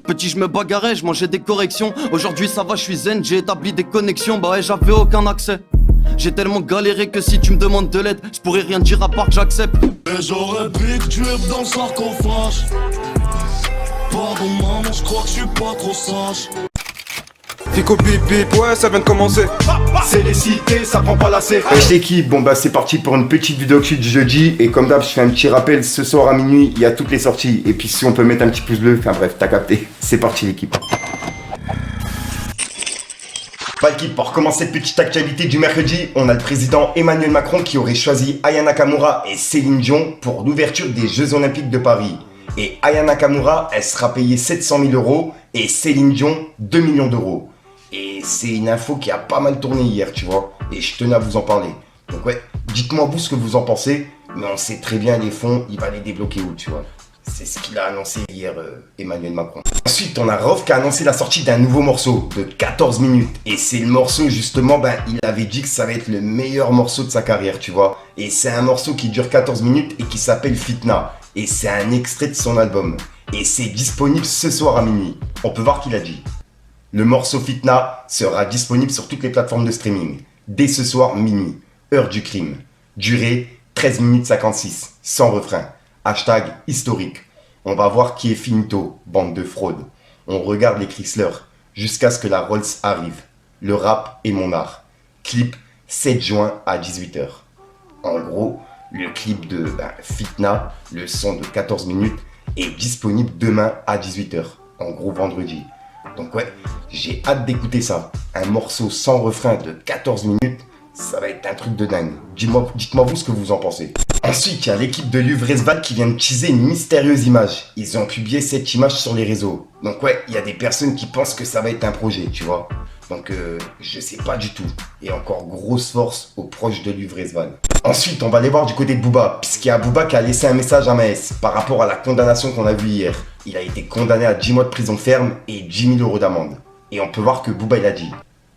Petit, je me bagarrais, je mangeais des corrections. Aujourd'hui, ça va, je suis zen, j'ai établi des connexions. Bah ouais, j'avais aucun accès. J'ai tellement galéré que si tu me demandes de l'aide, je pourrais rien dire à part que j'accepte. Et j'aurais pu que tu es dans le sarcophage. Pardon maman, je crois que je suis pas trop sage. Fico bip bip, ouais ça vient de commencer. C'est les cités, ça prend pas la C. Wesh l'équipe, bon bah c'est parti pour une petite vidéo actu du jeudi. Et comme d'hab, je fais un petit rappel, ce soir à minuit, il y a toutes les sorties. Et puis si on peut mettre un petit pouce bleu, enfin bref, t'as capté. C'est parti l'équipe. Bah l'équipe, pour commencer cette petite actualité du mercredi, on a le président Emmanuel Macron qui aurait choisi Aya Nakamura et Céline Dion pour l'ouverture des Jeux Olympiques de Paris. Et Aya Nakamura, elle sera payée 700 000 € et Céline Dion 2 millions d'euros. Et c'est une info qui a pas mal tourné hier, tu vois, et je tenais à vous en parler. Donc ouais, dites-moi vous ce que vous en pensez, mais on sait très bien les fonds, il va les débloquer où, tu vois. C'est ce qu'il a annoncé hier, Emmanuel Macron. Ensuite, on a Rof qui a annoncé la sortie d'un nouveau morceau de 14 minutes. Et c'est le morceau, justement, il avait dit que ça va être le meilleur morceau de sa carrière, tu vois. Et c'est un morceau qui dure 14 minutes et qui s'appelle Fitna. Et c'est un extrait de son album. Et c'est disponible ce soir à minuit. On peut voir qu'il a dit. Le morceau Fitna sera disponible sur toutes les plateformes de streaming. Dès ce soir minuit, heure du crime. Durée 13 minutes 56, sans refrain. Hashtag historique. On va voir qui est finito, bande de fraude. On regarde les Chrysler jusqu'à ce que la Rolls arrive. Le rap est mon art. Clip 7 juin à 18h. En gros, le clip de Fitna, le son de 14 minutes, est disponible demain à 18h. En gros, vendredi. Donc ouais, j'ai hâte d'écouter ça. Un morceau sans refrain de 14 minutes, ça va être un truc de dingue. Dites-moi vous ce que vous en pensez. Ensuite, il y a l'équipe de Luvresval qui vient de teaser une mystérieuse image. Ils ont publié cette image sur les réseaux. Donc ouais, il y a des personnes qui pensent que ça va être un projet, tu vois. Donc je sais pas du tout. Et encore grosse force aux proches de Luvresval. Ensuite, on va aller voir du côté de Booba, puisqu'il y a Booba qui a laissé un message à Maes par rapport à la condamnation qu'on a vue hier. Il a été condamné à 10 mois de prison ferme et 10 000 € d'amende. Et on peut voir que Booba il a dit: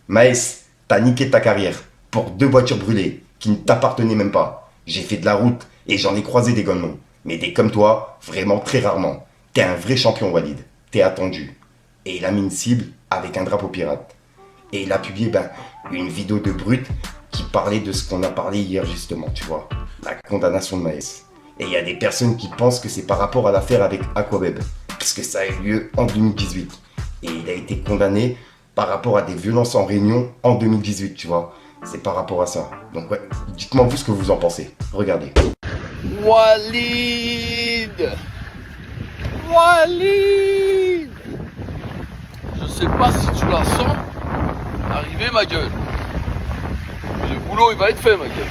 Maes, t'as niqué ta carrière pour 2 voitures brûlées qui ne t'appartenaient même pas. J'ai fait de la route et j'en ai croisé des golemons. Mais des comme toi, vraiment très rarement. T'es un vrai champion Walid, t'es attendu. Et il a mis une cible avec un drapeau pirate. Et il a publié une vidéo de Brut qui parlait de ce qu'on a parlé hier justement, tu vois. La condamnation de Maes. Et il y a des personnes qui pensent que c'est par rapport à l'affaire avec Aquabeb. Parce que ça a eu lieu en 2018. Et il a été condamné par rapport à des violences en réunion en 2018, tu vois. C'est par rapport à ça. Donc ouais, dites-moi vous ce que vous en pensez. Regardez. Walid, Walid, je sais pas si tu la sens arriver, ma gueule. Mais le boulot il va être fait, ma gueule.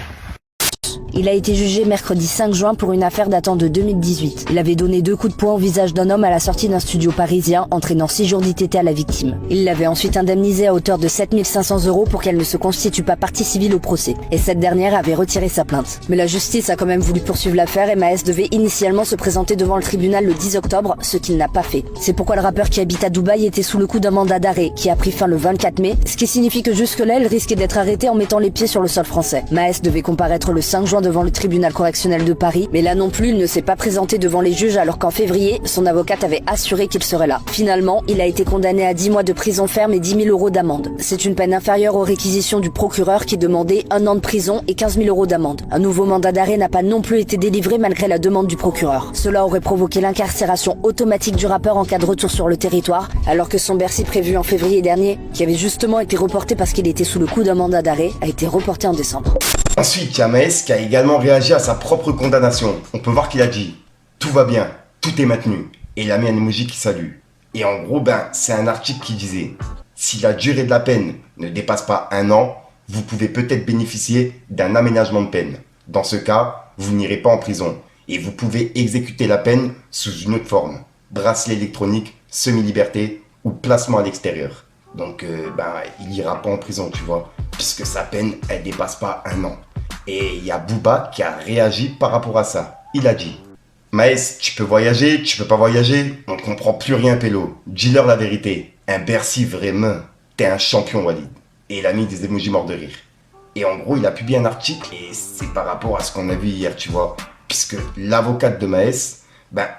Il a été jugé mercredi 5 juin pour une affaire datant de 2018. Il avait donné 2 coups de poing au visage d'un homme à la sortie d'un studio parisien, entraînant 6 jours d'ITT à la victime. Il l'avait ensuite indemnisée à hauteur de 7 500 € pour qu'elle ne se constitue pas partie civile au procès. Et cette dernière avait retiré sa plainte. Mais la justice a quand même voulu poursuivre l'affaire et Maes devait initialement se présenter devant le tribunal le 10 octobre, ce qu'il n'a pas fait. C'est pourquoi le rappeur qui habite à Dubaï était sous le coup d'un mandat d'arrêt qui a pris fin le 24 mai, ce qui signifie que jusque-là, il risquait d'être arrêté en mettant les pieds sur le sol français. Maes devait comparaître le 5 juin devant le tribunal correctionnel de Paris, mais là non plus il ne s'est pas présenté devant les juges alors qu'en février, son avocate avait assuré qu'il serait là. Finalement, il a été condamné à 10 mois de prison ferme et 10 000 € d'amende. C'est une peine inférieure aux réquisitions du procureur qui demandait 1 an de prison et 15 000 € d'amende. Un nouveau mandat d'arrêt n'a pas non plus été délivré malgré la demande du procureur. Cela aurait provoqué l'incarcération automatique du rappeur en cas de retour sur le territoire, alors que son Bercy prévu en février dernier, qui avait justement été reporté parce qu'il était sous le coup d'un mandat d'arrêt, a été reporté en décembre. Ensuite, il y a Maes qui a également réagi à sa propre condamnation. On peut voir qu'il a dit: tout va bien, tout est maintenu. Et il a mis un emoji qui salue. Et en gros, c'est un article qui disait: si la durée de la peine ne dépasse pas 1 an, vous pouvez peut-être bénéficier d'un aménagement de peine. Dans ce cas, vous n'irez pas en prison. Et vous pouvez exécuter la peine sous une autre forme. Bracelet électronique, semi-liberté ou placement à l'extérieur. Donc, il ira pas en prison, tu vois. Puisque sa peine, elle dépasse pas 1 an. Et il y a Booba qui a réagi par rapport à ça. Il a dit: Maes, tu peux voyager, tu peux pas voyager, on comprend plus rien pélo. Dis-leur la vérité. Un Bercy vraiment. T'es un champion Walid. Et il a mis des emojis morts de rire. Et en gros, il a publié un article et c'est par rapport à ce qu'on a vu hier, tu vois. Puisque l'avocate de Maes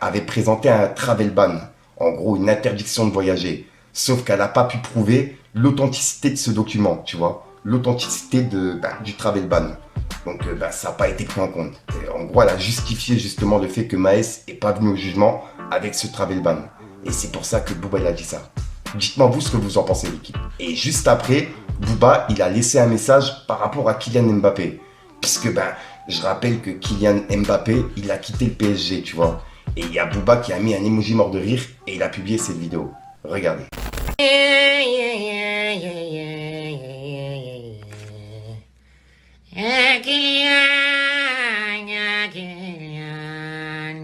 avait présenté un travel ban En gros, une interdiction de voyager. Sauf qu'elle n'a pas pu prouver l'authenticité de ce document, tu vois. L'authenticité du travel ban. Donc ça n'a pas été pris en compte. Et en gros, elle a justifié justement le fait que Maes n'est pas venu au jugement avec ce travel ban. Et c'est pour ça que Booba il a dit ça. Dites-moi vous ce que vous en pensez, l'équipe. Et juste après, Booba il a laissé un message par rapport à Kylian Mbappé. Puisque je rappelle que Kylian Mbappé il a quitté le PSG, tu vois. Et il y a Booba qui a mis un emoji mort de rire et il a publié cette vidéo. Regardez. Kylian,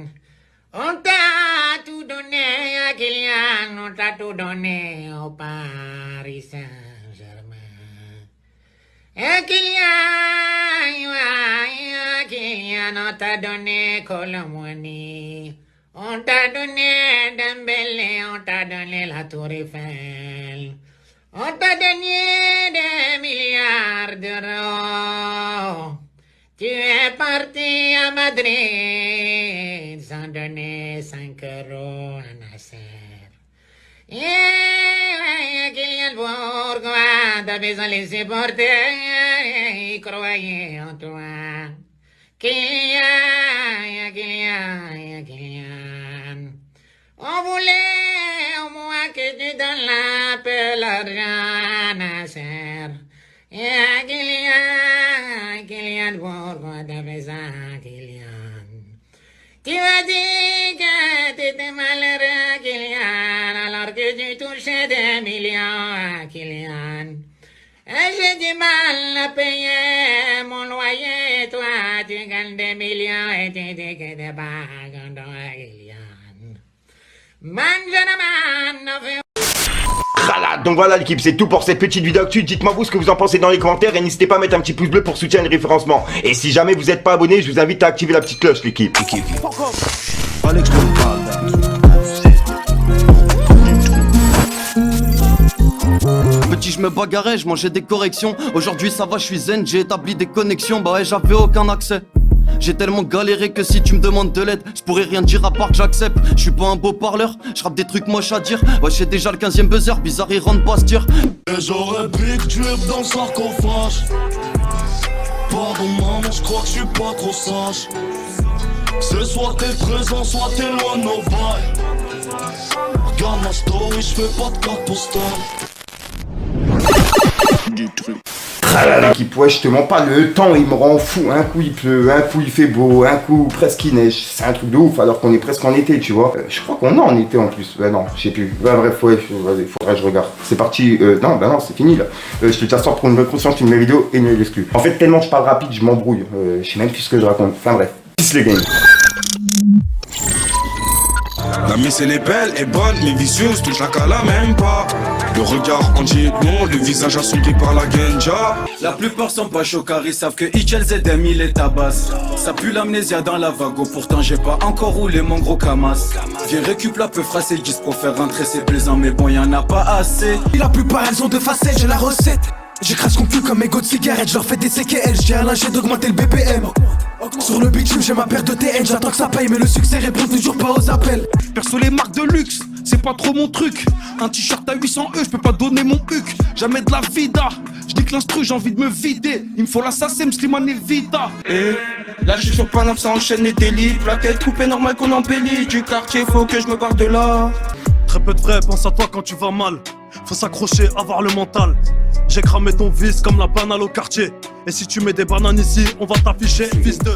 on t'a tout donné à Kylian, on t'a tout donné au Paris Saint-Germain. Kylian, on t'a donné Colomboigny, on t'a donné Dembélé, on t'a donné la Tour Eiffel. On t'a donné des milliards d'euros. Tu es parti à Madrid sans donner 5 euros à Nasser. Kylian Bourgois, t'as besoin de les supporter. Ils croyaient en toi. Kylian. On voulait au moins que tu donnes la paix, l'argent à Nasser. Kylian, pourquoi t'as fait ça, Kylian? Tu as dit que t'étais malheureux, Kylian, alors que tu touchais des millions à Kylian. Et j'ai du mal à payer mon loyer, toi tu gagnes des millions et tu dis que t'es pas content, Kylian. Donc voilà l'équipe, c'est tout pour cette petite vidéo actu. Dites-moi vous ce que vous en pensez dans les commentaires et n'hésitez pas à mettre un petit pouce bleu pour soutenir le référencement. Et si jamais vous n'êtes pas abonné, je vous invite à activer la petite cloche l'équipe. Petit je me bagarrais, je mangeais des corrections. Aujourd'hui ça va, je suis zen, j'ai établi des connexions. Bah ouais, j'avais aucun accès. J'ai tellement galéré que si tu me demandes de l'aide, je pourrais rien dire à part que j'accepte. Je suis pas un beau parleur, je rappe des trucs moches à dire. Ouais, j'ai déjà le 15e buzzer, bizarre il rentre pas se dire. Et j'aurais Big Drip dans le sarcophage. Pardon maman, je crois que je suis pas trop sage. C'est soit t'es présent, soit t'es loin de nos bails. Regarde ma story, je fais pas de carte postale. L'équipe, ouais, je te mens pas, le temps il me rend fou. Un coup il pleut, un coup il fait beau, un coup presque il neige. C'est un truc de ouf alors qu'on est presque en été, tu vois. Je crois qu'on est en été en plus. Non, je sais plus. Bref, ouais, vas-y, faudrait que je regarde. C'est parti. Non, c'est fini là. Je te t'assure pour une bonne conscience, une nouvelle vidéo et une nouvelle exclue. En fait, tellement je parle rapide, je m'embrouille. Je sais même plus ce que je raconte. Enfin bref. Peace les gars. La mise elle est belle et bonne, mais vicieuse, touche la cala même pas. Le regard en dit non, le visage assombri par la genja. La plupart sont pas chauds car ils savent que Hitchel Zedem il est tabasse. Ça pue l'amnésia dans la vago, pourtant j'ai pas encore roulé mon gros camas. Viens récup la peu frassée, 10 pour faire rentrer, c'est plaisant mais bon y'en a pas assez. La plupart elles ont deux facettes, j'ai la recette. J'écrase qu'on pue comme mégots de cigarette, je leur fais des CKL, j'ai un lâcher d'augmenter le BPM. Sur le bitume j'ai ma paire de TN, j'attends que ça paye mais le succès répond toujours pas aux appels. Perso les marques de luxe, c'est pas trop mon truc. Un t-shirt à 800 E, je peux pas donner mon huc. Jamais de la vida, je dis que l'instru j'ai envie de me vider. Il me faut l'assassin, Slimane et Vita. Et là je suis sur Paname, ça enchaîne les délits. Plaquette coupée normal qu'on embellit. Du quartier faut que je me barre de là. Très peu de vrai, pense à toi quand tu vas mal. Faut s'accrocher, avoir le mental. J'ai cramé ton vice comme la banane au quartier. Et si tu mets des bananes ici, on va t'afficher, fils de...